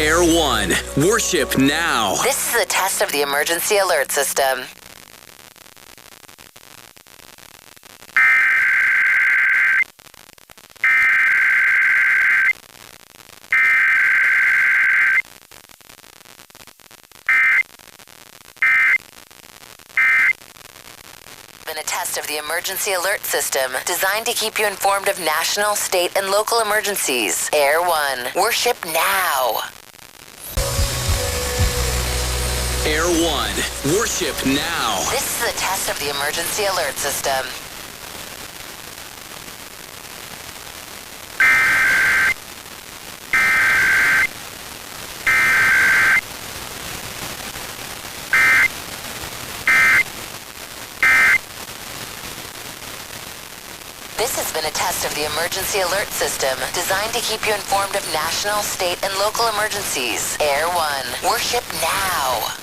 Air1, worship now. This is a test of the emergency alert system. Been a test of the emergency alert system designed to keep you informed of national, state, and local emergencies. Air1, worship now. Air1, worship now. This is a test of the emergency alert system. This has been a test of the emergency alert system designed to keep you informed of national, state, and local emergencies. Air1, worship now.